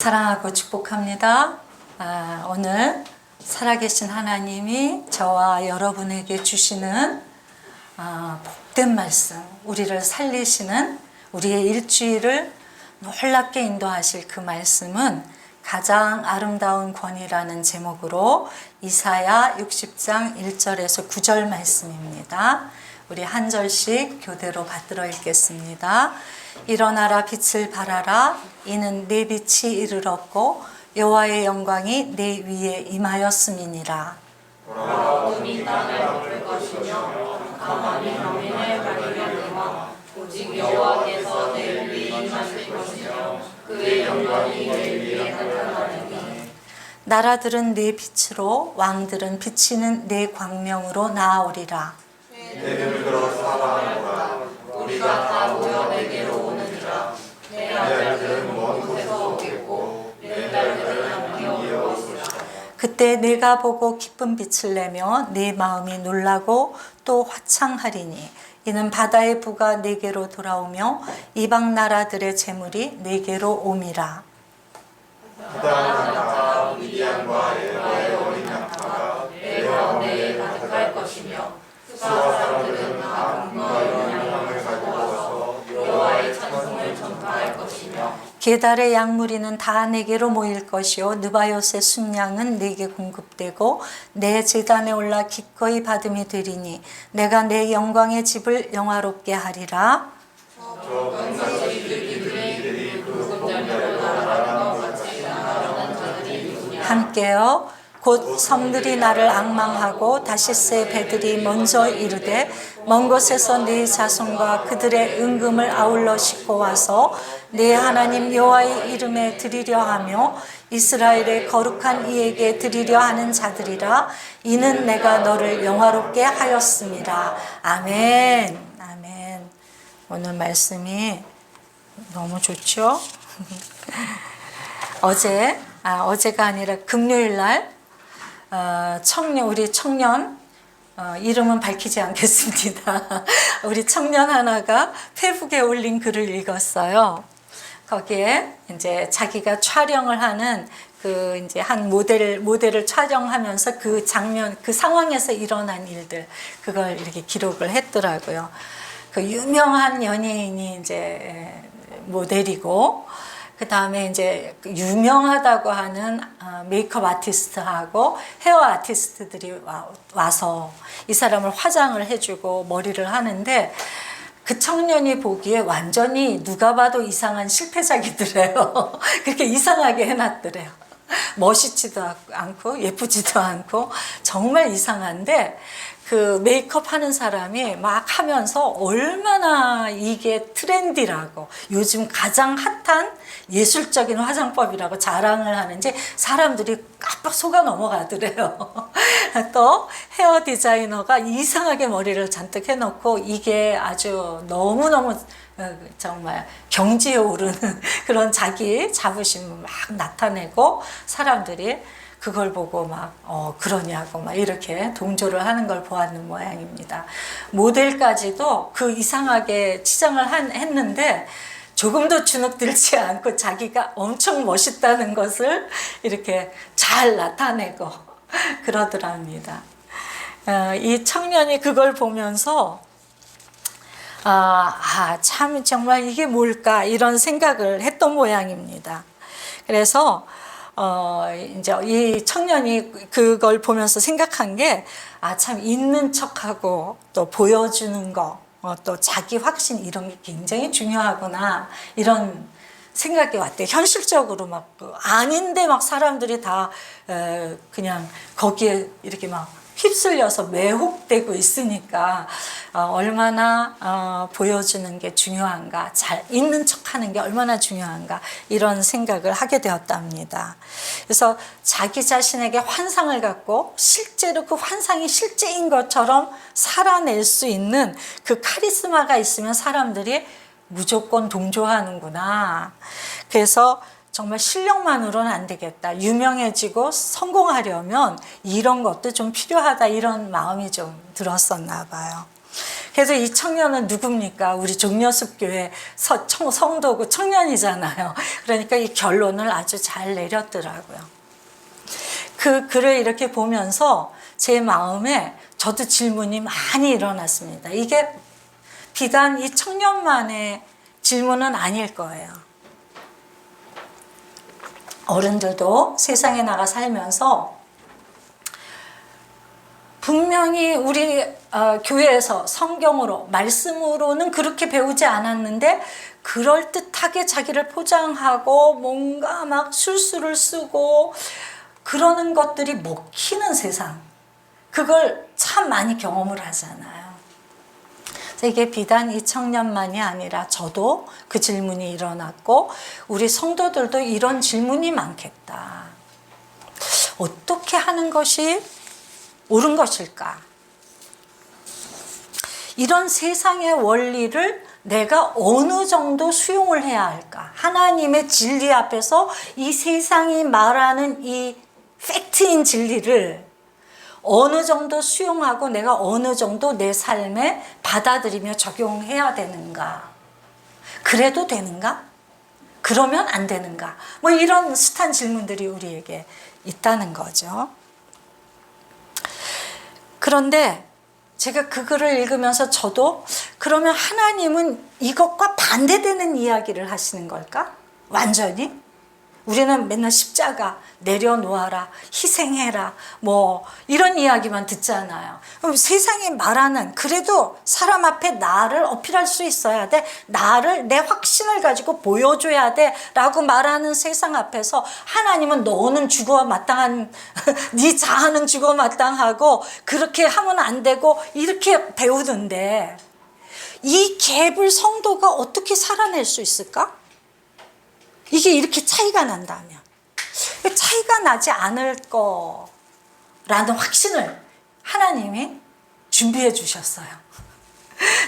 사랑하고 축복합니다. 오늘 살아계신 하나님이 저와 여러분에게 주시는 복된 말씀, 우리를 살리시는 우리의 일주일을 놀랍게 인도하실 그 말씀은 가장 아름다운 권위라는 제목으로 이사야 60장 1절에서 9절 말씀입니다. 우리 한 절씩 교대로 받들어 읽겠습니다. 일어나라 빛을 발하라 이는 내 빛이 이르렀고 여호와의 영광이 내 위에 임하였음이니라. 어둠이 땅을 덮을 것이며 가만히 화면을 가리려니와 오직 여호와께서 내 위에 임하실 것이며 그의 영광이 내 위에 나타나리니. 나라들은 내 빛으로 왕들은 비치는 내 광명으로 나아오리라. 내 눈을 들어 사랑하노라. 우리가 다 모여 내게로 오느니라. 내 아들들은 먼 곳에서 오겠고 내 딸들은 함께 올 것이라. 그때 내가 보고 기쁜 빛을 내며 내 마음이 놀라고 또 화창하리니 이는 바다의 부가 내게로 돌아오며 이방 나라들의 재물이 내게로 옴이라. 부당한 자와 미디안과 에바의 어린 양파가 내 가운데에 가득할 것이며 수사 사람들은 아픔과 영향을 가지고 와서 여호와의 찬송을 전파할 것이며 게달의 양무리는 다 내게로 모일 것이요 느바요스의 순양은 내게 공급되고 내 제단에 올라 기꺼이 받음이 되리니 내가 내 영광의 집을 영화롭게 하리라. 저 끝까지 이들이 그 공자를 나라는 것 같이 나라는 자들이 누구냐. 함께요. 곧 섬들이 나를 앙망하고 다시스의 배들이 먼저 이르되 먼 곳에서 네 자손과 그들의 은금을 아울러 싣고 와서 네 하나님 여호와의 이름에 드리려 하며 이스라엘의 거룩한 이에게 드리려 하는 자들이라. 이는 내가 너를 영화롭게 하였습니다. 아멘. 아멘. 오늘 말씀이 너무 좋죠? 어제가 아니라 금요일 날 우리 청년 이름은 밝히지 않겠습니다. 우리 청년 하나가 페북에 올린 글을 읽었어요. 거기에 이제 자기가 촬영을 하는 이제 한 모델을 촬영하면서 그 장면, 그 상황에서 일어난 일들, 그걸 이렇게 기록을 했더라고요. 그 유명한 연예인이 이제 모델이고, 그 다음에 이제 유명하다고 하는 메이크업 아티스트하고 헤어 아티스트들이 와서 이 사람을 화장을 해주고 머리를 하는데 그 청년이 보기에 완전히 누가 봐도 이상한 실패작이더래요. 그렇게 이상하게 해놨더래요. 멋있지도 않고 예쁘지도 않고 정말 이상한데 그 메이크업 하는 사람이 막 하면서 얼마나 이게 트렌디라고 요즘 가장 핫한 예술적인 화장법이라고 자랑을 하는지 사람들이 깜빡 속아 넘어가더래요. 또 헤어 디자이너가 이상하게 머리를 잔뜩 해놓고 이게 아주 너무너무 정말 경지에 오르는 그런 자기 자부심을 막 나타내고 사람들이 그걸 보고 막 그러냐고 막 이렇게 동조를 하는 걸 보았는 모양입니다. 모델까지도 그 이상하게 치장을 했는데 조금도 주눅들지 않고 자기가 엄청 멋있다는 것을 이렇게 잘 나타내고 그러더랍니다. 이 청년이 그걸 보면서 참 정말 이게 뭘까 이런 생각을 했던 모양입니다. 그래서 이제 이 청년이 그걸 보면서 생각한 게 참 있는 척하고 또 보여주는 거, 또 자기 확신 이런 게 굉장히 중요하구나 이런 생각이 왔대요. 현실적으로 막 아닌데 막 사람들이 다 그냥 거기에 이렇게 막 휩쓸려서 매혹되고 있으니까 얼마나 보여주는 게 중요한가, 잘 있는 척하는 게 얼마나 중요한가 이런 생각을 하게 되었답니다. 그래서 자기 자신에게 환상을 갖고 실제로 그 환상이 실제인 것처럼 살아낼 수 있는 그 카리스마가 있으면 사람들이 무조건 동조하는구나. 그래서 정말 실력만으로는 안 되겠다. 유명해지고 성공하려면 이런 것도 좀 필요하다. 이런 마음이 좀 들었었나 봐요. 그래서 이 청년은 누굽니까? 우리 종려습교회 성도고 청년이잖아요. 그러니까 이 결론을 아주 잘 내렸더라고요. 그 글을 이렇게 보면서 제 마음에 저도 질문이 많이 일어났습니다. 이게 비단 이 청년만의 질문은 아닐 거예요. 어른들도 세상에 나가 살면서 분명히 우리 교회에서 성경으로 말씀으로는 그렇게 배우지 않았는데 그럴듯하게 자기를 포장하고 뭔가 막 술수를 쓰고 그러는 것들이 먹히는 세상, 그걸 참 많이 경험을 하잖아요. 이게 비단 이 청년만이 아니라 저도 그 질문이 일어났고 우리 성도들도 이런 질문이 많겠다. 어떻게 하는 것이 옳은 것일까? 이런 세상의 원리를 내가 어느 정도 수용을 해야 할까? 하나님의 진리 앞에서 이 세상이 말하는 이 팩트인 진리를 어느 정도 수용하고 내가 어느 정도 내 삶에 받아들이며 적용해야 되는가? 그래도 되는가? 그러면 안 되는가? 뭐 이런 숱한 질문들이 우리에게 있다는 거죠. 그런데 제가 그 글을 읽으면서 저도 그러면 하나님은 이것과 반대되는 이야기를 하시는 걸까? 완전히? 우리는 맨날 십자가 내려놓아라, 희생해라, 뭐 이런 이야기만 듣잖아요. 그럼 세상이 말하는, 그래도 사람 앞에 나를 어필할 수 있어야 돼, 나를, 내 확신을 가지고 보여줘야 돼 라고 말하는 세상 앞에서 하나님은 너는 죽어 마땅한 네 자아는 죽어 마땅하고 그렇게 하면 안 되고 이렇게 배우던데 이 갭을 성도가 어떻게 살아낼 수 있을까? 이게 이렇게 차이가 난다면 차이가 나지 않을 거라는 확신을 하나님이 준비해 주셨어요.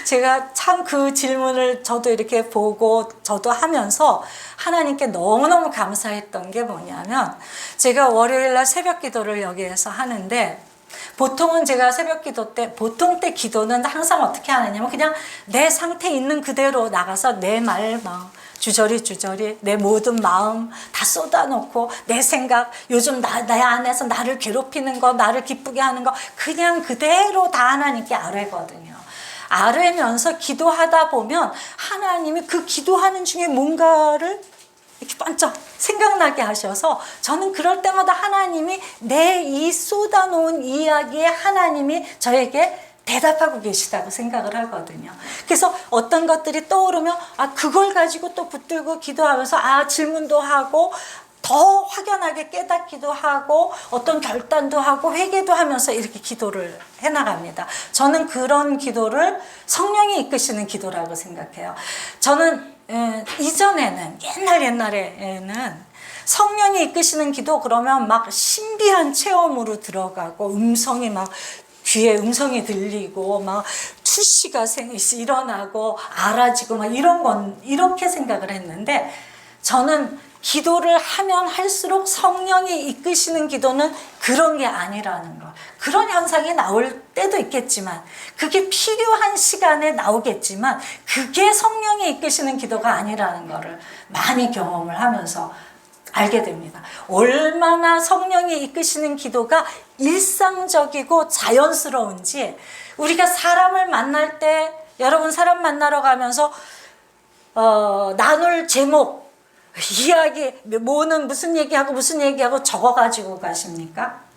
제가 참 그 질문을 저도 이렇게 보고 저도 하면서 하나님께 너무너무 감사했던 게 뭐냐면 제가 월요일날 새벽 기도를 여기에서 하는데 보통은 제가 새벽 기도 때 보통 때 기도는 항상 어떻게 하느냐면 그냥 내 상태 있는 그대로 나가서 내 말 막 주저리 내 모든 마음 다 쏟아놓고 내 생각 요즘 내 안에서 나를 괴롭히는 거 나를 기쁘게 하는 거 그냥 그대로 다 하나님께 아뢰거든요. 아뢰면서 기도하다 보면 하나님이 그 기도하는 중에 뭔가를 이렇게 번쩍 생각나게 하셔서 저는 그럴 때마다 하나님이 내 이 쏟아놓은 이야기에 하나님이 저에게 대답하고 계시다고 생각을 하거든요. 그래서 어떤 것들이 떠오르면 그걸 가지고 또 붙들고 기도하면서 질문도 하고 더 확연하게 깨닫기도 하고 어떤 결단도 하고 회개도 하면서 이렇게 기도를 해나갑니다. 저는 그런 기도를 성령이 이끄시는 기도라고 생각해요. 저는 이전에는 옛날에는 성령이 이끄시는 기도 그러면 막 신비한 체험으로 들어가고 음성이 막 귀에 음성이 들리고 막 투시가 일어나고 알아지고 막 이런 건 이렇게 생각을 했는데 저는 기도를 하면 할수록 성령이 이끄시는 기도는 그런 게 아니라는 거. 그런 현상이 나올 때도 있겠지만 그게 필요한 시간에 나오겠지만 그게 성령이 이끄시는 기도가 아니라는 거를 많이 경험을 하면서 알게 됩니다. 얼마나 성령이 이끄시는 기도가 일상적이고 자연스러운지 우리가 사람을 만날 때 여러분 사람 만나러 가면서 나눌 제목 이야기 뭐는 무슨 얘기하고 적어가지고 가십니까?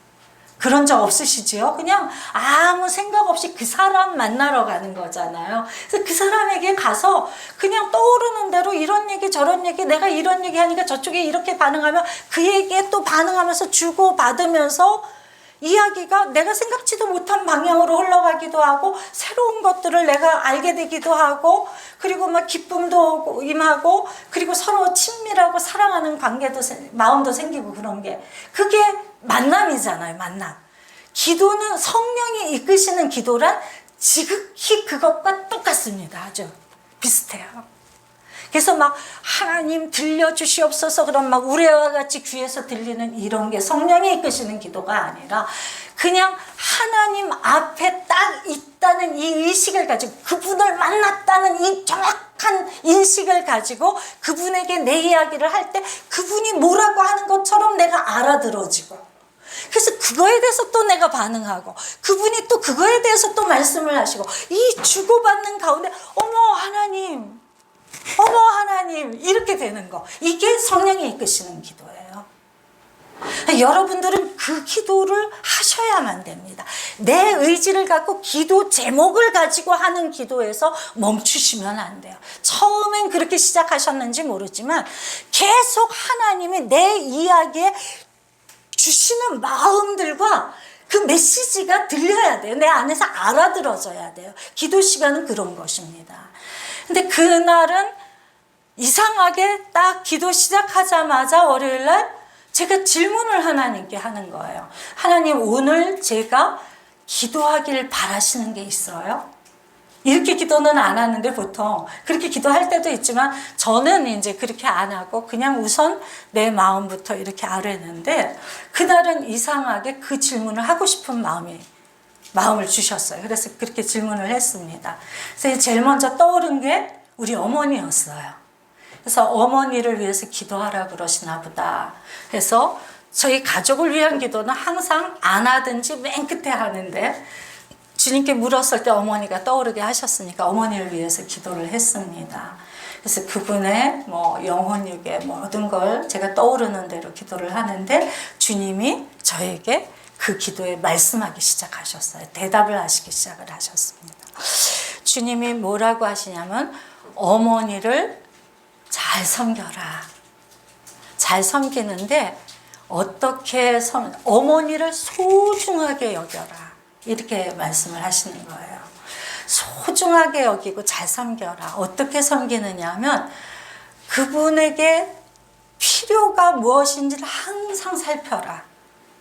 그런 적 없으시지요? 그냥 아무 생각 없이 그 사람 만나러 가는 거잖아요. 그래서 그 사람에게 가서 그냥 떠오르는 대로 이런 얘기 저런 얘기 내가 이런 얘기 하니까 저쪽에 이렇게 반응하면 그 얘기에 또 반응하면서 주고 받으면서 이야기가 내가 생각지도 못한 방향으로 흘러가기도 하고 새로운 것들을 내가 알게 되기도 하고 그리고 막 기쁨도 임하고 그리고 서로 친밀하고 사랑하는 관계도 마음도 생기고 그런 게 그게 만남이잖아요. 만남. 기도는 성령이 이끄시는 기도란 지극히 그것과 똑같습니다. 아주 비슷해요. 그래서 막 하나님 들려주시옵소서 그런 막 우레와 같이 귀에서 들리는 이런 게 성령이 이끄시는 기도가 아니라 그냥 하나님 앞에 딱 있다는 이 의식을 가지고 그분을 만났다는 이 정확한 인식을 가지고 그분에게 내 이야기를 할 때 그분이 뭐라고 하는 것처럼 내가 알아들어지고, 그래서 그거에 대해서 또 내가 반응하고 그분이 또 그거에 대해서 또 말씀을 하시고, 이 주고받는 가운데 어머 하나님 이렇게 되는 거, 이게 성령이 이끄시는 기도예요. 여러분들은 그 기도를 하셔야만 됩니다. 내 의지를 갖고 기도 제목을 가지고 하는 기도에서 멈추시면 안 돼요. 처음엔 그렇게 시작하셨는지 모르지만 계속 하나님이 내 이야기에 주시는 마음들과 그 메시지가 들려야 돼요. 내 안에서 알아들어져야 돼요. 기도 시간은 그런 것입니다. 근데 그날은 이상하게 딱 기도 시작하자마자 월요일날 제가 질문을 하나님께 하는 거예요. 하나님, 오늘 제가 기도하길 바라시는 게 있어요? 이렇게 기도는 안 하는데 보통 그렇게 기도할 때도 있지만 저는 이제 그렇게 안 하고 그냥 우선 내 마음부터 이렇게 아뢰는데, 그날은 이상하게 그 질문을 하고 싶은 마음을 주셨어요. 그래서 그렇게 질문을 했습니다. 그래서 제일 먼저 떠오른 게 우리 어머니였어요. 그래서 어머니를 위해서 기도하라 그러시나 보다 해서 저희 가족을 위한 기도는 항상 안 하든지 맨 끝에 하는데 주님께 물었을 때 어머니가 떠오르게 하셨으니까 어머니를 위해서 기도를 했습니다. 그래서 그분의 영혼육의 모든 걸 제가 떠오르는 대로 기도를 하는데 주님이 저에게 그 기도에 말씀하기 시작하셨어요. 대답을 하시기 시작을 하셨습니다. 주님이 뭐라고 하시냐면, 어머니를 잘 섬겨라. 잘 섬기는데 어떻게 어머니를 소중하게 여겨라. 이렇게 말씀을 하시는 거예요. 소중하게 여기고 잘 섬겨라. 어떻게 섬기느냐 하면 그분에게 필요가 무엇인지를 항상 살펴라.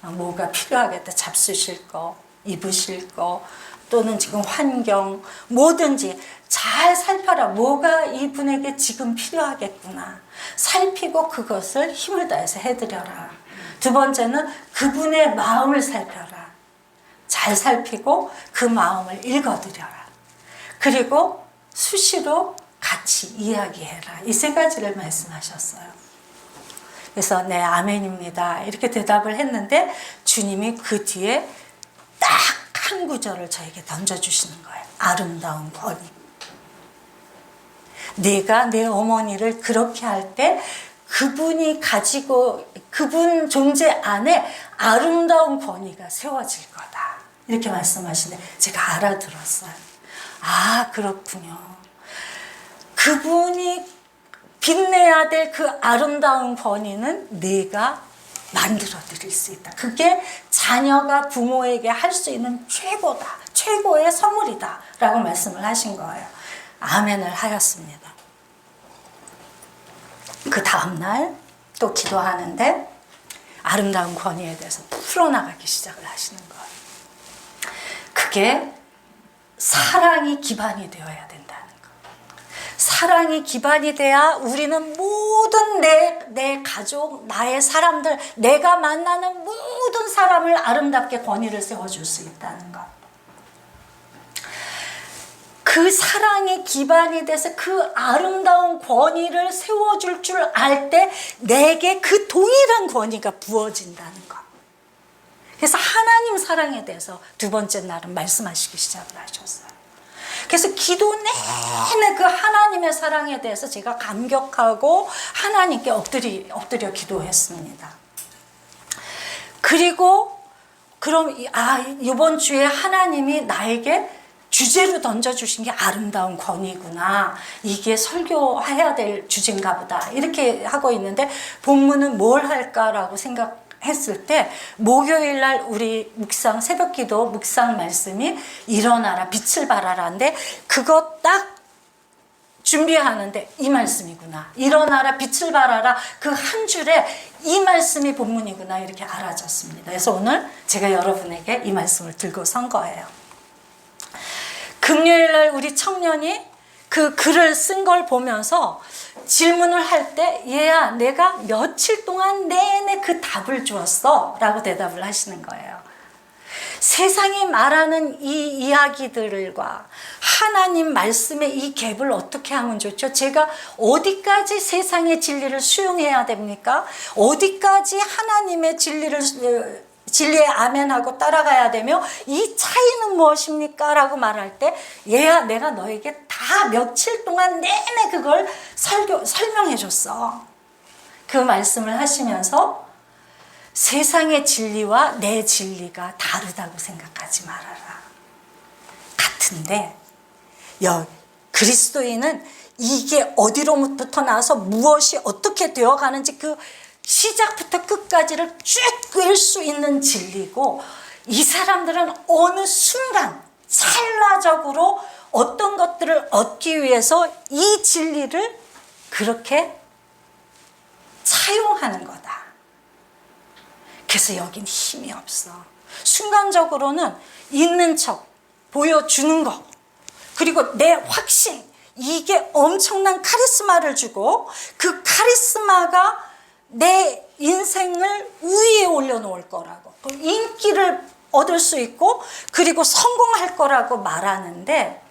뭐가 필요하겠다. 잡수실 거, 입으실 거, 또는 지금 환경, 뭐든지 잘 살펴라. 뭐가 이분에게 지금 필요하겠구나. 살피고 그것을 힘을 다해서 해드려라. 두 번째는 그분의 마음을 살펴라. 잘 살피고 그 마음을 읽어드려라. 그리고 수시로 같이 이야기해라. 이 세 가지를 말씀하셨어요. 그래서 네, 아멘입니다. 이렇게 대답을 했는데 주님이 그 뒤에 딱 한 구절을 저에게 던져주시는 거예요. 아름다운 권위. 내가 내 어머니를 그렇게 할 때 그분이 가지고 그분 존재 안에 아름다운 권위가 세워질 거다. 이렇게 말씀하시는데 제가 알아들었어요. 아, 그렇군요. 그분이 빛내야 될 그 아름다운 권위는 내가 만들어 드릴 수 있다. 그게 자녀가 부모에게 할 수 있는 최고다. 최고의 선물이다. 라고 말씀을 하신 거예요. 아멘을 하였습니다. 그 다음날 또 기도하는데 아름다운 권위에 대해서 풀어나가기 시작을 하시는 거예요. 그게 사랑이 기반이 되어야 된다는 거. 사랑이 기반이 돼야 우리는 모든 내 가족, 나의 사람들, 내가 만나는 모든 사람을 아름답게 권위를 세워줄 수 있다는 것. 그 사랑이 기반이 돼서 그 아름다운 권위를 세워줄 줄 알 때 내게 그 동일한 권위가 부어진다는 것. 그래서 하나님 사랑에 대해서 두 번째 날은 말씀하시기 시작을 하셨어요. 그래서 기도 내내 그 하나님의 사랑에 대해서 제가 감격하고 하나님께 엎드려 기도했습니다. 그리고 그럼 이번 주에 하나님이 나에게 주제로 던져주신 게 아름다운 권위구나. 이게 설교해야 될 주제인가 보다. 이렇게 하고 있는데 본문은 뭘 할까라고 생각했을 때 목요일 날 우리 새벽기도 묵상 말씀이 일어나라 빛을 발하라인데 그거 딱 준비하는데 이 말씀이구나. 일어나라 빛을 발하라. 그 한 줄에 이 말씀이 본문이구나. 이렇게 알아졌습니다. 그래서 오늘 제가 여러분에게 이 말씀을 들고 선 거예요. 금요일날 우리 청년이 그 글을 쓴 걸 보면서 질문을 할 때 얘야 내가 며칠 동안 내내 그 답을 주었어 라고 대답을 하시는 거예요. 세상이 말하는 이 이야기들과 하나님 말씀의 이 갭을 어떻게 하면 좋죠? 제가 어디까지 세상의 진리를 수용해야 됩니까? 어디까지 하나님의 진리에 아멘하고 따라가야 되며 이 차이는 무엇입니까? 라고 말할 때 얘야 내가 너에게 다 며칠 동안 내내 그걸 설명해 줬어. 그 말씀을 하시면서 세상의 진리와 내 진리가 다르다고 생각하지 말아라. 같은데 그리스도인은 이게 어디로부터 나와서 무엇이 어떻게 되어가는지 그 시작부터 끝까지를 쭉 꿰을 수 있는 진리고, 이 사람들은 어느 순간 찰나적으로 어떤 것들을 얻기 위해서 이 진리를 그렇게 차용하는 거다. 그래서 여긴 힘이 없어. 순간적으로는 있는 척 보여주는 거, 그리고 내 확신, 이게 엄청난 카리스마를 주고 그 카리스마가 내 인생을 위에 올려놓을 거라고, 그 인기를 얻을 수 있고 그리고 성공할 거라고 말하는데,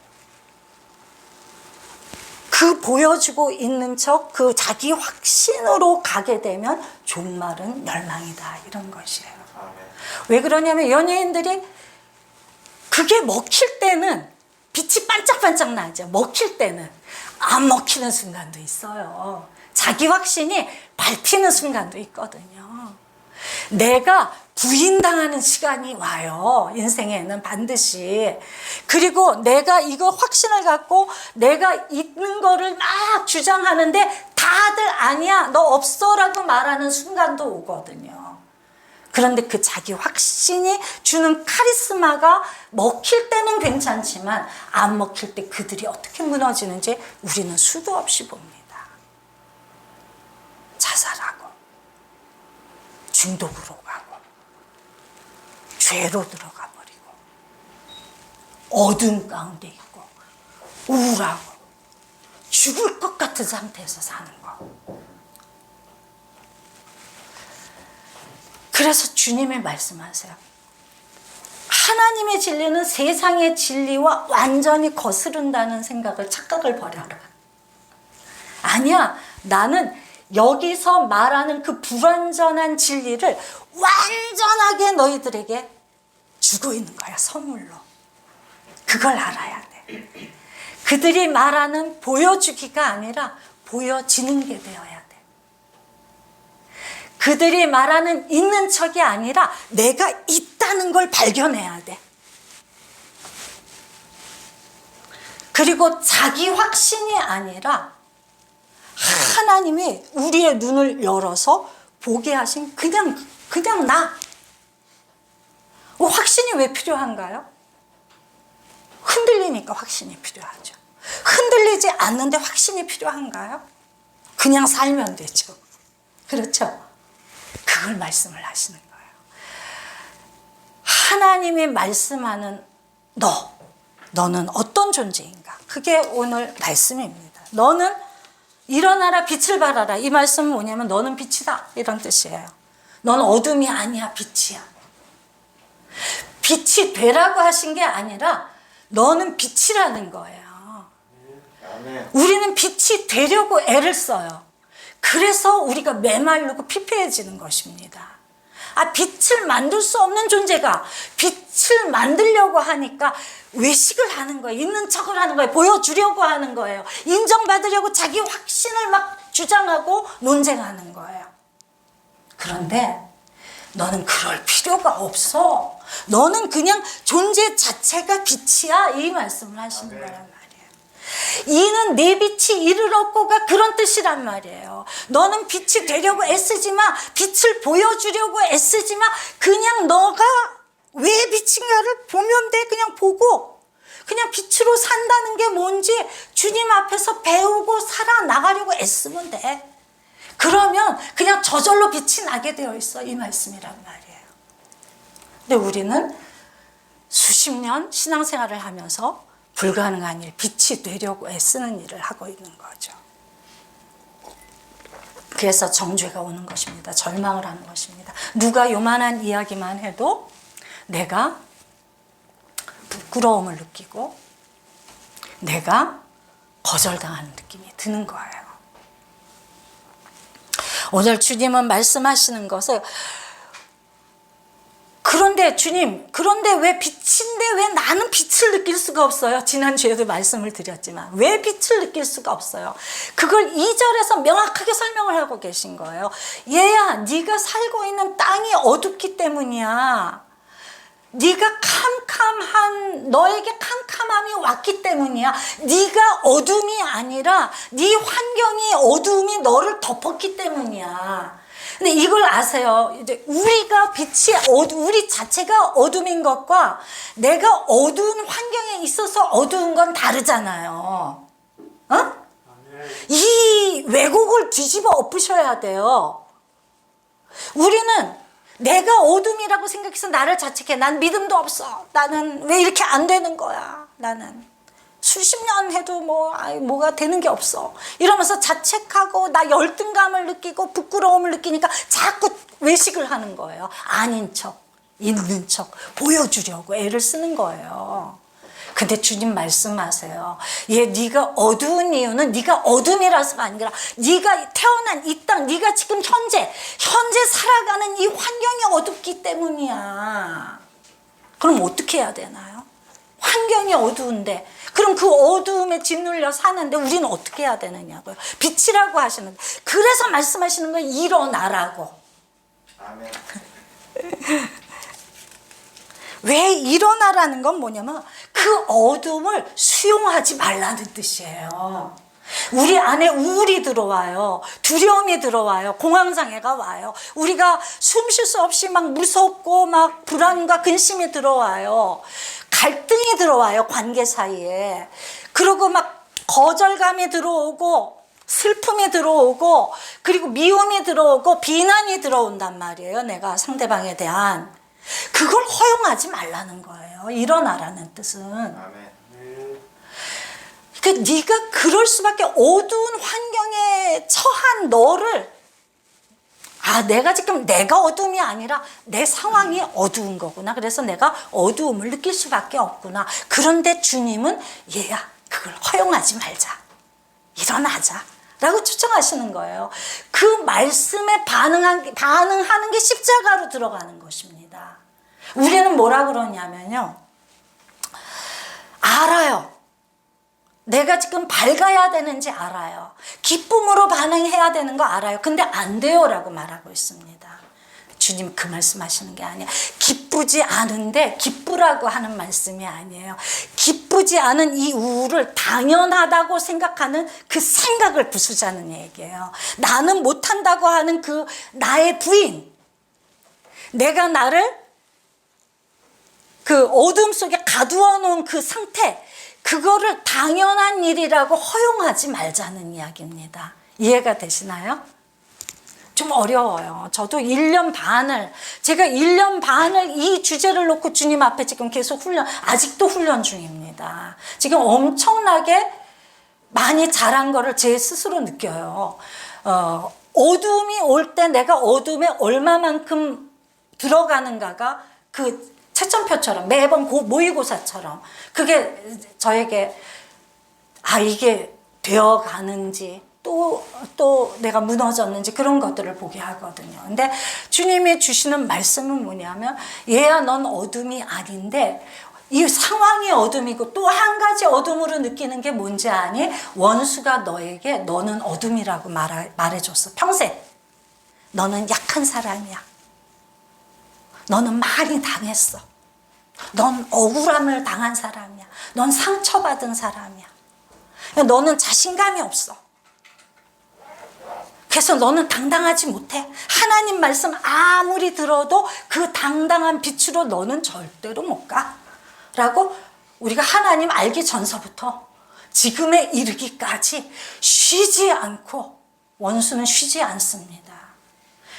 그 보여주고 있는 척 그 자기 확신으로 가게 되면 종말은 멸망이다, 이런 것이에요. 왜 그러냐면 연예인들이 그게 먹힐 때는 빛이 반짝반짝 나죠. 먹힐 때는. 안 먹히는 순간도 있어요. 자기 확신이 밟히는 순간도 있거든요. 내가 부인당하는 시간이 와요. 인생에는 반드시. 그리고 내가 이거 확신을 갖고 내가 있는 거를 막 주장하는데 다들 아니야, 너 없어 라고 말하는 순간도 오거든요. 그런데 그 자기 확신이 주는 카리스마가 먹힐 때는 괜찮지만 안 먹힐 때 그들이 어떻게 무너지는지 우리는 수도 없이 봅니다. 자살하고 중독으로 가고 죄로 들어가 버리고 어둠 가운데 있고 우울하고 죽을 것 같은 상태에서 사는 거. 그래서 주님이 말씀하세요. 하나님의 진리는 세상의 진리와 완전히 거스른다는 착각을 버려라. 아니야, 나는 여기서 말하는 그 불완전한 진리를 완전하게 너희들에게 주고 있는 거야, 선물로. 그걸 알아야 돼. 그들이 말하는 보여주기가 아니라 보여지는 게 되어야 돼. 그들이 말하는 있는 척이 아니라 내가 있다는 걸 발견해야 돼. 그리고 자기 확신이 아니라 하나님이 우리의 눈을 열어서 보게 하신 그냥 나. 확신이 왜 필요한가요? 흔들리니까 확신이 필요하죠. 흔들리지 않는데 확신이 필요한가요? 그냥 살면 되죠. 그렇죠? 그걸 말씀을 하시는 거예요. 하나님이 말씀하는 너는 어떤 존재인가? 그게 오늘 말씀입니다. 너는 일어나라, 빛을 발하라. 이 말씀은 뭐냐면 너는 빛이다, 이런 뜻이에요. 너는 어둠이 아니야, 빛이야. 빛이 되라고 하신 게 아니라 너는 빛이라는 거예요. 우리는 빛이 되려고 애를 써요. 그래서 우리가 메마르고 피폐해지는 것입니다. 빛을 만들 수 없는 존재가 빛을 만들려고 하니까 외식을 하는 거예요. 있는 척을 하는 거예요. 보여주려고 하는 거예요. 인정받으려고 자기 확신을 막 주장하고 논쟁하는 거예요. 그런데 너는 그럴 필요가 없어. 너는 그냥 존재 자체가 빛이야, 이 말씀을 하시는 거란 말이에요. 이는 내 빛이 이를 얻고가 그런 뜻이란 말이에요. 너는 빛이 되려고 애쓰지 마. 빛을 보여주려고 애쓰지 마. 그냥 너가 왜 빛인가를 보면 돼. 그냥 보고 그냥 빛으로 산다는 게 뭔지 주님 앞에서 배우고 살아나가려고 애쓰면 돼. 그러면 그냥 저절로 빛이 나게 되어 있어, 이 말씀이란 말이에요. 근데 우리는 수십 년 신앙생활을 하면서 불가능한 일, 빛이 되려고 애쓰는 일을 하고 있는 거죠. 그래서 정죄가 오는 것입니다. 절망을 하는 것입니다. 누가 요만한 이야기만 해도 내가 부끄러움을 느끼고 내가 거절당하는 느낌이 드는 거예요. 오늘 주님은 말씀하시는 것을 그런데 주님, 그런데 왜 빛인데 왜 나는 빛을 느낄 수가 없어요? 지난주에도 말씀을 드렸지만 왜 빛을 느낄 수가 없어요? 그걸 2절에서 명확하게 설명을 하고 계신 거예요. 얘야, 네가 살고 있는 땅이 어둡기 때문이야. 네가 너에게 캄캄함이 왔기 때문이야. 네가 어둠이 아니라 네 환경이 어둠이 너를 덮었기 때문이야. 근데 이걸 아세요. 이제 우리가 우리 자체가 어둠인 것과 내가 어두운 환경에 있어서 어두운 건 다르잖아요. 어? 이 왜곡을 뒤집어 엎으셔야 돼요. 우리는 내가 어둠이라고 생각해서 나를 자책해. 난 믿음도 없어. 나는 왜 이렇게 안 되는 거야. 나는 수십 년 해도 뭐가 되는 게 없어. 이러면서 자책하고 나 열등감을 느끼고 부끄러움을 느끼니까 자꾸 외식을 하는 거예요. 아닌 척, 있는 척 보여주려고 애를 쓰는 거예요. 근데 주님 말씀하세요. 네가 어두운 이유는 네가 어둠이라서가 아니라 네가 태어난 이 땅, 네가 지금 현재 살아가는 이 환경이 어둡기 때문이야. 그럼 어떻게 해야 되나요? 환경이 어두운데 그럼 그 어두움에 짓눌려 사는데 우리는 어떻게 해야 되느냐고요. 빛이라고 하시는데 그래서 말씀하시는 건 일어나라고. 아멘. 왜 일어나라는 건 뭐냐면 그 어둠을 수용하지 말라는 뜻이에요. 우리 안에 우울이 들어와요. 두려움이 들어와요. 공황장애가 와요. 우리가 숨 쉴 수 없이 막 무섭고 막 불안과 근심이 들어와요. 갈등이 들어와요. 관계 사이에. 그리고 막 거절감이 들어오고 슬픔이 들어오고 그리고 미움이 들어오고 비난이 들어온단 말이에요. 내가 상대방에 대한. 그걸 허용하지 말라는 거예요. 일어나라는 뜻은. 아멘. 그러니까 네가 그럴 수밖에 어두운 환경에 처한 너를 내가 어둠이 아니라 내 상황이 어두운 거구나. 그래서 내가 어두움을 느낄 수밖에 없구나. 그런데 주님은 얘야 그걸 허용하지 말자. 일어나자. 라고 추천하시는 거예요. 그 말씀에 반응하는 게 십자가로 들어가는 것입니다. 우리는 뭐라 그러냐면요. 알아요. 내가 지금 밝아야 되는지 알아요. 기쁨으로 반응해야 되는 거 알아요. 근데 안 돼요 라고 말하고 있습니다. 주님 그 말씀하시는 게 아니에요. 기쁘지 않은데 기쁘라고 하는 말씀이 아니에요. 기쁘지 않은 이 우울을 당연하다고 생각하는 그 생각을 부수자는 얘기예요. 나는 못한다고 하는 그 나의 부인, 내가 나를 그 어둠 속에 가두어 놓은 그 상태, 그거를 당연한 일이라고 허용하지 말자는 이야기입니다. 이해가 되시나요? 좀 어려워요. 저도 제가 1년 반을 이 주제를 놓고 주님 앞에 지금 계속 아직도 훈련 중입니다. 지금 엄청나게 많이 자란 거를 제 스스로 느껴요. 어둠이 올 때 내가 어둠에 얼마만큼 들어가는가가 그 채점표처럼 매번 모의고사처럼 그게 저에게 이게 되어가는지 또 내가 무너졌는지 그런 것들을 보게 하거든요. 근데 주님이 주시는 말씀은 뭐냐면 얘야 넌 어둠이 아닌데 이 상황이 어둠이고 또 한 가지 어둠으로 느끼는 게 뭔지 아니? 원수가 너에게 너는 어둠이라고 말해줬어. 평생. 너는 약한 사람이야. 너는 많이 당했어. 넌 억울함을 당한 사람이야. 넌 상처받은 사람이야. 너는 자신감이 없어. 그래서 너는 당당하지 못해. 하나님 말씀 아무리 들어도 그 당당한 빛으로 너는 절대로 못 가. 라고 우리가 하나님 알기 전서부터 지금에 이르기까지 쉬지 않고 원수는 쉬지 않습니다.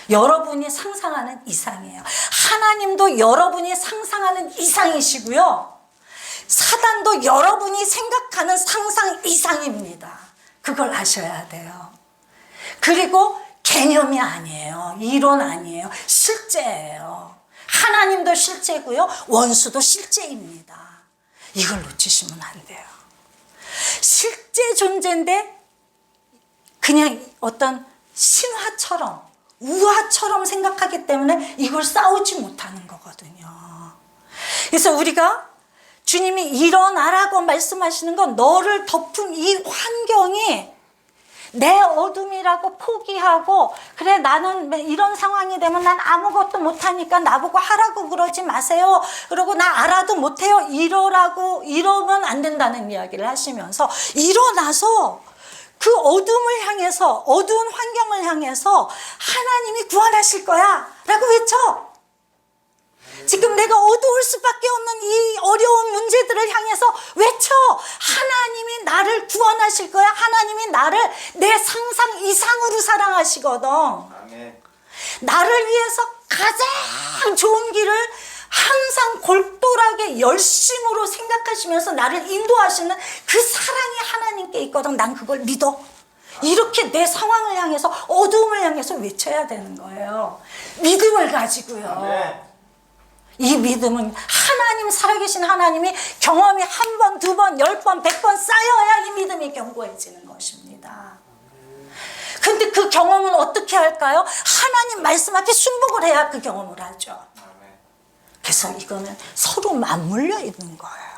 여러분이 상상하는 이상이에요. 하나님도 여러분이 상상하는 이상이시고요. 사단도 여러분이 생각하는 상상 이상입니다. 그걸 아셔야 돼요. 그리고 개념이 아니에요. 이론 아니에요. 실제예요. 하나님도 실제고요. 원수도 실제입니다. 이걸 놓치시면 안 돼요. 실제 존재인데 그냥 어떤 신화처럼 우화처럼 생각하기 때문에 이걸 싸우지 못하는 거거든요. 그래서 우리가 주님이 일어나라고 말씀하시는 건 너를 덮은 이 환경이 내 어둠이라고 포기하고 그래 나는 이런 상황이 되면 난 아무것도 못하니까 나보고 하라고 그러지 마세요. 그러고 나 알아도 못해요. 이러면 안 된다는 이야기를 하시면서 일어나서 그 어둠을 향해서 어두운 환경을 향해서 하나님이 구원하실 거야 라고 외쳐. 지금 내가 어두울 수밖에 없는 이 어려운 문제들을 향해서 외쳐. 하나님이 나를 구원하실 거야. 하나님이 나를 내 상상 이상으로 사랑하시거든. 아멘. 나를 위해서 가장 좋은 길을 항상 골똘하게 열심으로 생각하시면서 나를 인도하시는 그 사랑이 하나님께 있거든. 난 그걸 믿어. 이렇게 내 상황을 향해서 어두움을 향해서 외쳐야 되는 거예요. 믿음을 가지고요. 아멘. 이 믿음은 하나님, 살아계신 하나님이 경험이 한 번, 두 번, 10번, 100번 쌓여야 이 믿음이 견고해지는 것입니다. 근데 그 경험은 어떻게 할까요? 하나님 말씀 앞에 순복을 해야 그 경험을 하죠. 아멘. 그래서 이거는 서로 맞물려 있는 거예요.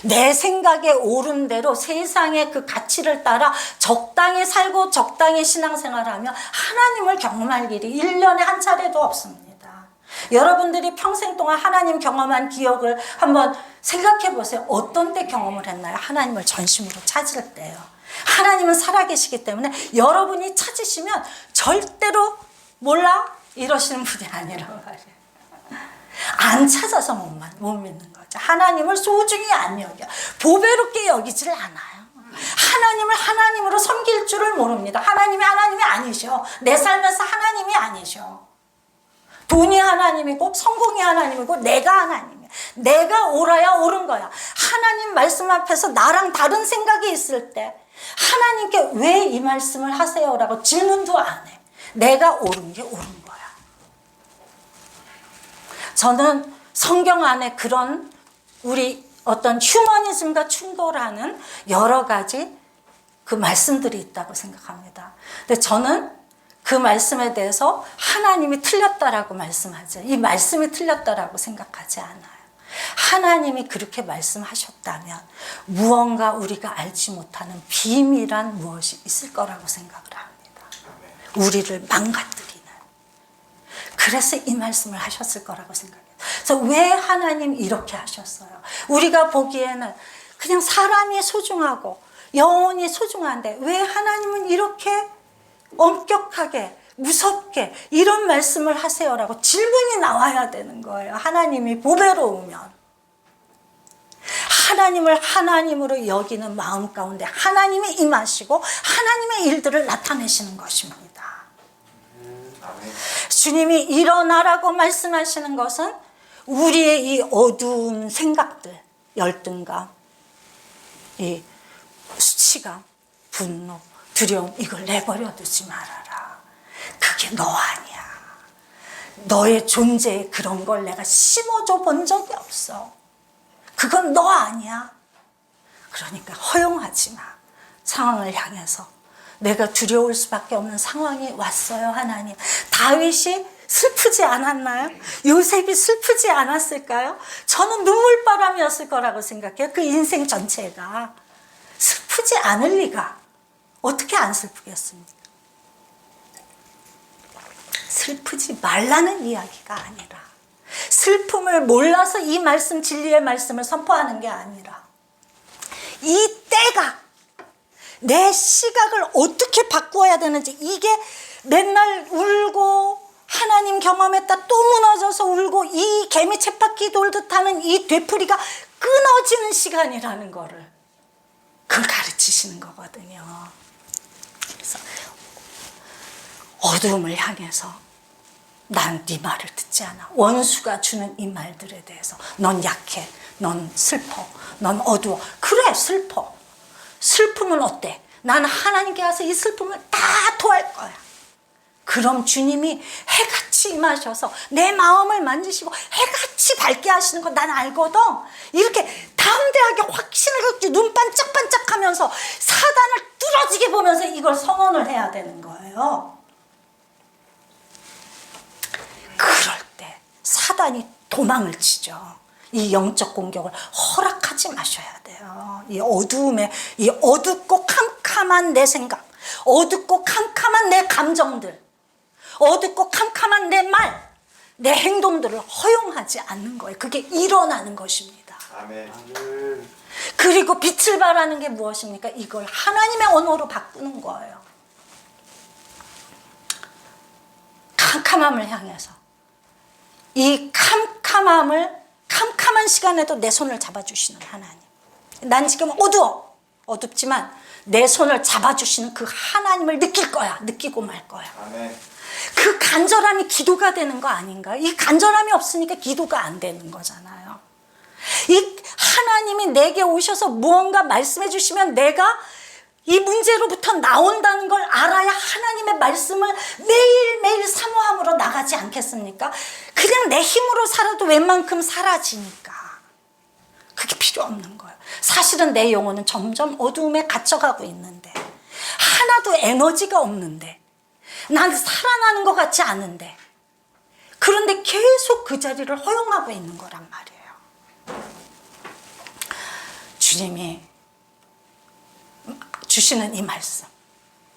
내 생각에 옳은 대로 세상의 그 가치를 따라 적당히 살고 적당히 신앙생활하면 하나님을 경험할 일이 1년에 한 차례도 없습니다. 여러분들이 평생 동안 하나님 경험한 기억을 한번 생각해 보세요. 어떤 때 경험을 했나요? 하나님을 전심으로 찾을 때요. 하나님은 살아계시기 때문에 여러분이 찾으시면 절대로 몰라 이러시는 분이 아니란 말이에요. 안 찾아서 못 믿는 거죠. 하나님을 소중히 안 여겨. 보배롭게 여기지를 않아요. 하나님을 하나님으로 섬길 줄을 모릅니다. 하나님이 아니셔. 내 삶에서 하나님이 아니셔. 돈이 하나님이고 성공이 하나님이고 내가 하나님이야. 내가 옳아야 옳은 거야. 하나님 말씀 앞에서 나랑 다른 생각이 있을 때 하나님께 왜 이 말씀을 하세요라고 질문도 안 해. 내가 옳은 게 옳은 거야. 저는 성경 안에 그런 우리 어떤 휴머니즘과 충돌하는 여러 가지 그 말씀들이 있다고 생각합니다. 근데 저는 그 말씀에 대해서 하나님이 틀렸다라고 말씀하죠. 이 말씀이 틀렸다라고 생각하지 않아요. 하나님이 그렇게 말씀하셨다면 무언가 우리가 알지 못하는 비밀한 무엇이 있을 거라고 생각을 합니다. 우리를 망가뜨리는. 그래서 이 말씀을 하셨을 거라고 생각해요. 그래서 왜 하나님 이렇게 하셨어요? 우리가 보기에는 그냥 사람이 소중하고 영혼이 소중한데 왜 하나님은 이렇게 엄격하게 무섭게 이런 말씀을 하세요라고 질문이 나와야 되는 거예요. 하나님이 보배로우면 하나님을 하나님으로 여기는 마음 가운데 하나님이 임하시고 하나님의 일들을 나타내시는 것입니다. 주님이 일어나라고 말씀하시는 것은 우리의 이 어두운 생각들, 열등감, 이 수치감, 분노, 두려움 이걸 내버려 두지 말아라. 그게 너 아니야. 너의 존재에 그런 걸 내가 심어줘 본 적이 없어. 그건 너 아니야. 그러니까 허용하지 마. 상황을 향해서. 내가 두려울 수밖에 없는 상황이 왔어요, 하나님. 다윗이 슬프지 않았나요? 요셉이 슬프지 않았을까요? 저는 눈물바람이었을 거라고 생각해요. 그 인생 전체가. 슬프지 않을 리가. 어떻게 안 슬프겠습니까? 슬프지 말라는 이야기가 아니라 슬픔을 몰라서 이 말씀, 진리의 말씀을 선포하는 게 아니라 이 때가 내 시각을 어떻게 바꾸어야 되는지 이게 맨날 울고 하나님 경험했다 또 무너져서 울고 이 개미 쳇바퀴 돌듯 하는 이 되풀이가 끊어지는 시간이라는 거를 그걸 가르치시는 거거든요. 그래서 어두움을 향해서 난 네 말을 듣지 않아. 원수가 주는 이 말들에 대해서 넌 약해. 넌 슬퍼. 넌 어두워. 그래, 슬퍼. 슬픔은 어때? 나는 하나님께 가서 이 슬픔을 다 토할 거야. 그럼 주님이 해같이 임하셔서 내 마음을 만지시고 해같이 밝게 하시는 거 난 알거든. 이렇게 담대하게 확신을 갖고 눈 반짝반짝하면서 사단을 뚫어지게 보면서 이걸 선언을 해야 되는 거예요. 그럴 때 사단이 도망을 치죠. 이 영적 공격을 허락하지 마셔야 돼요. 이 어두움에, 이 어둡고 캄캄한 내 생각, 어둡고 캄캄한 내 감정들, 어둡고 캄캄한 내 말, 내 행동들을 허용하지 않는 거예요. 그게 일어나는 것입니다. 아멘. 그리고 빛을 발하는 게 무엇입니까? 이걸 하나님의 언어로 바꾸는 거예요. 캄캄함을 향해서 이 캄캄한 시간에도 내 손을 잡아주시는 하나님. 난 지금 어둡지만 내 손을 잡아주시는 그 하나님을 느낄 거야. 느끼고 말 거야. 아멘. 그 간절함이 기도가 되는 거 아닌가? 이 간절함이 없으니까 기도가 안 되는 거잖아요. 이 하나님이 내게 오셔서 무언가 말씀해 주시면 내가 이 문제로부터 나온다는 걸 알아야 하나님의 말씀을 매일매일 사모함으로 나가지 않겠습니까? 그냥 내 힘으로 살아도 웬만큼 사라지니까. 그게 필요 없는 거예요. 사실은 내 영혼은 점점 어두움에 갇혀가고 있는데, 하나도 에너지가 없는데, 난 살아나는 것 같지 않은데, 그런데 계속 그 자리를 허용하고 있는 거란 말이에요. 주님이 주시는 이 말씀,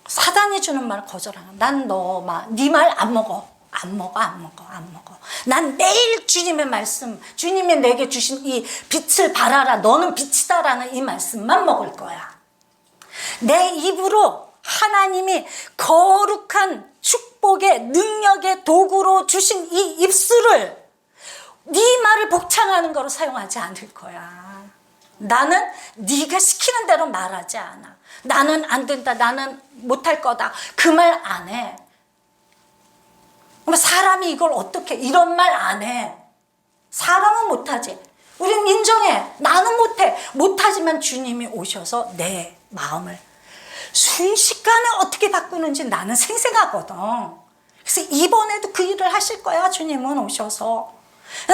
사단이 주는 말 거절하는, 난 네 말 안 먹어. 안 먹어. 난 매일 주님의 말씀, 주님이 내게 주신 이 빛을 발하라, 너는 빛이다라는 이 말씀만 먹을 거야. 내 입으로 하나님이 거룩한 축복의 능력의 도구로 주신 이 입술을 네 말을 복창하는 거로 사용하지 않을 거야. 나는 네가 시키는 대로 말하지 않아. 나는 안 된다, 나는 못할 거다, 그 말 안 해. 사람이 이걸 어떻게, 이런 말 안 해. 사람은 못하지. 우린 인정해. 나는 못해. 못하지만 주님이 오셔서 내 마음을 순식간에 어떻게 바꾸는지 나는 생생하거든. 그래서 이번에도 그 일을 하실 거야. 주님은 오셔서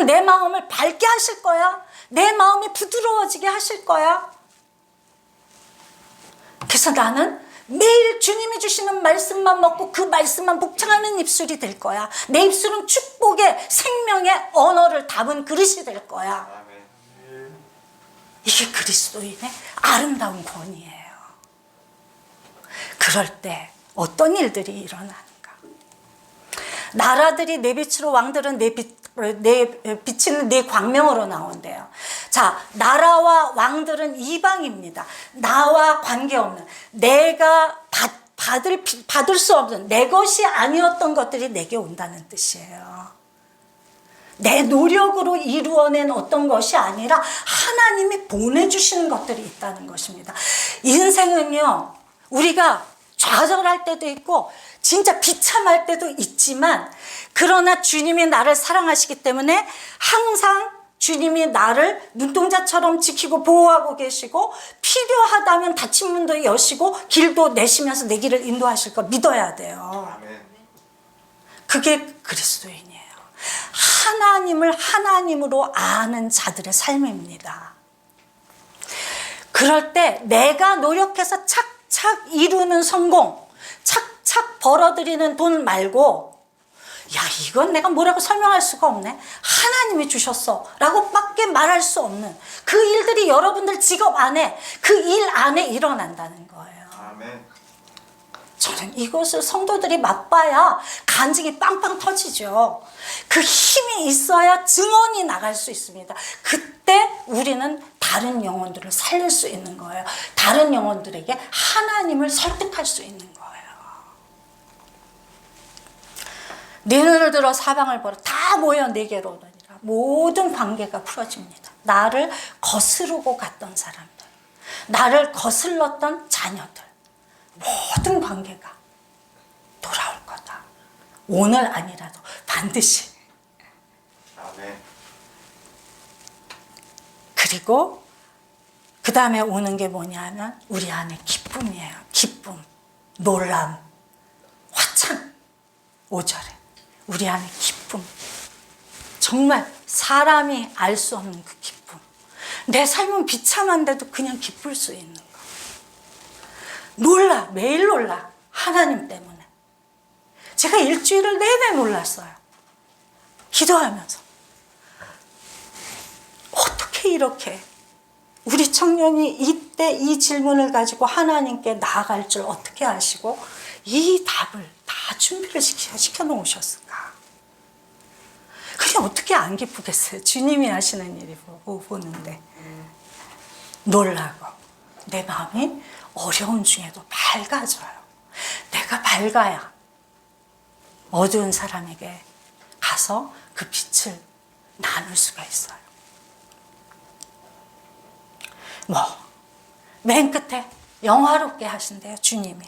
내 마음을 밝게 하실 거야. 내 마음이 부드러워지게 하실 거야. 그래서 나는 매일 주님이 주시는 말씀만 먹고 그 말씀만 복창하는 입술이 될 거야. 내 입술은 축복의 생명의 언어를 담은 그릇이 될 거야. 아멘. 이게 그리스도인의 아름다운 권위예요. 그럴 때 어떤 일들이 일어나는가? 나라들이 내 빛으로, 왕들은 내 빛은 내 광명으로 나온대요. 자, 나라와 왕들은 이방입니다. 나와 관계없는, 내가 받을 수 없는, 내 것이 아니었던 것들이 내게 온다는 뜻이에요. 내 노력으로 이루어낸 어떤 것이 아니라 하나님이 보내주시는 것들이 있다는 것입니다. 인생은요, 우리가 좌절할 때도 있고 진짜 비참할 때도 있지만, 그러나 주님이 나를 사랑하시기 때문에 항상 주님이 나를 눈동자처럼 지키고 보호하고 계시고, 필요하다면 닫힌 문도 여시고 길도 내시면서 내 길을 인도하실 걸 믿어야 돼요. 아멘. 그게 그리스도인이에요. 하나님을 하나님으로 아는 자들의 삶입니다. 그럴 때 내가 노력해서 착착 이루는 성공, 착착 벌어들이는 돈 말고, 야, 이건 내가 뭐라고 설명할 수가 없네, 하나님이 주셨어 라고 밖에 말할 수 없는 그 일들이 여러분들 직업 안에, 그 일 안에 일어난다는 거예요. 아멘. 저는 이것을 성도들이 맛봐야 간증이 빵빵 터지죠. 그 힘이 있어야 증언이 나갈 수 있습니다. 그때 우리는 다른 영혼들을 살릴 수 있는 거예요. 다른 영혼들에게 하나님을 설득할 수 있는 거예요. 네 눈을 들어 사방을 보라. 다 모여 내게로 오느니라. 모든 관계가 풀어집니다. 나를 거스르고 갔던 사람들, 나를 거슬렀던 자녀들, 모든 관계가 돌아올 거다. 오늘 아니라도 반드시. 아멘. 그리고 그 다음에 오는 게 뭐냐면 우리 안에 기쁨이에요. 기쁨, 놀람, 화창. 5절에 우리 안에 기쁨. 정말 사람이 알 수 없는 그 기쁨. 내 삶은 비참한데도 그냥 기쁠 수 있는 거. 놀라, 매일 놀라. 하나님 때문에. 제가 일주일을 내내 놀랐어요. 기도하면서. 어떻게 이렇게 우리 청년이 이때 이 질문을 가지고 하나님께 나아갈 줄 어떻게 아시고 이 답을 다 준비를 시켜 놓으셨을까? 그냥 어떻게 안 기쁘겠어요? 주님이 하시는 일이 보는데. 놀라고 내 마음이 어려운 중에도 밝아져요. 내가 밝아야 어두운 사람에게 가서 그 빛을 나눌 수가 있어요. 맨 끝에 영화롭게 하신대요, 주님이.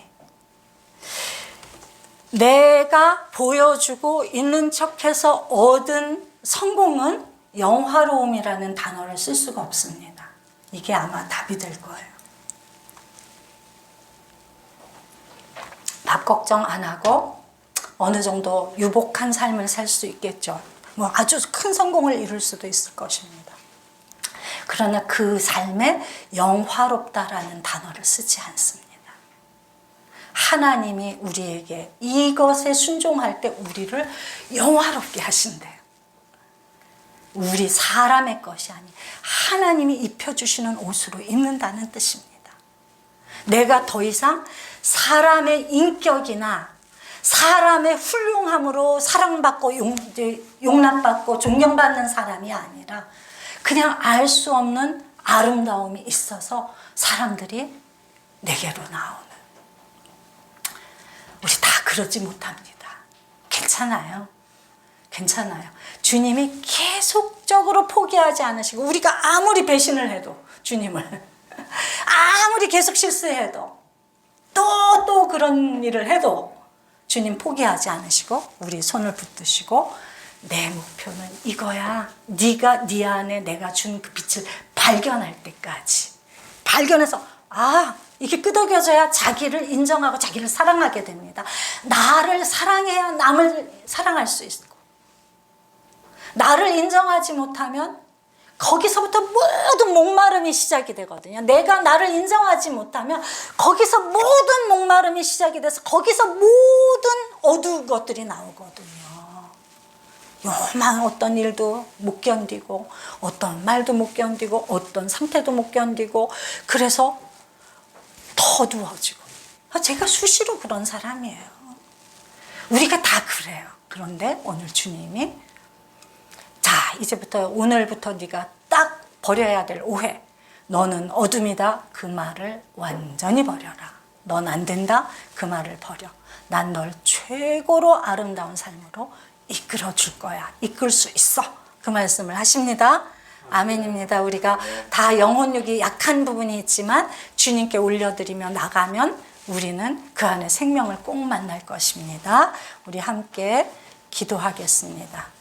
내가 보여주고 있는 척해서 얻은 성공은 영화로움이라는 단어를 쓸 수가 없습니다. 이게 아마 답이 될 거예요. 밥 걱정 안 하고 어느 정도 유복한 삶을 살 수 있겠죠. 아주 큰 성공을 이룰 수도 있을 것입니다. 그러나 그 삶에 영화롭다라는 단어를 쓰지 않습니다. 하나님이 우리에게 이것에 순종할 때 우리를 영화롭게 하신대요. 우리 사람의 것이 아닌 하나님이 입혀주시는 옷으로 입는다는 뜻입니다. 내가 더 이상 사람의 인격이나 사람의 훌륭함으로 사랑받고 용납받고 존경받는 사람이 아니라 그냥 알 수 없는 아름다움이 있어서 사람들이 내게로 나오는. 우리 다 그러지 못합니다. 괜찮아요. 괜찮아요. 주님이 계속적으로 포기하지 않으시고 우리가 아무리 배신을 해도 주님을 아무리 계속 실수해도 또 그런 일을 해도 주님 포기하지 않으시고 우리 손을 붙드시고 내 목표는 이거야. 네가 네 안에 내가 준 그 빛을 발견할 때까지. 발견해서 이게 끄덕여져야 자기를 인정하고 자기를 사랑하게 됩니다. 나를 사랑해야 남을 사랑할 수 있고 나를 인정하지 못하면 거기서부터 모든 목마름이 시작이 되거든요. 내가 나를 인정하지 못하면 거기서 모든 목마름이 시작이 돼서 거기서 모든 어두운 것들이 나오거든요. 요만 어떤 일도 못 견디고 어떤 말도 못 견디고 어떤 상태도 못 견디고 그래서 더 어두워지고. 제가 수시로 그런 사람이에요. 우리가 다 그래요. 그런데 오늘 주님이 자, 이제부터 오늘부터 네가 딱 버려야 될 오해. 너는 어둠이다. 그 말을 완전히 버려라. 넌 안 된다. 그 말을 버려. 난 널 최고로 아름다운 삶으로 이끌어 줄 거야. 이끌 수 있어. 그 말씀을 하십니다. 아멘입니다. 우리가 다 영혼육이 약한 부분이 있지만 주님께 올려드리며 나가면 우리는 그 안에 생명을 꼭 만날 것입니다. 우리 함께 기도하겠습니다.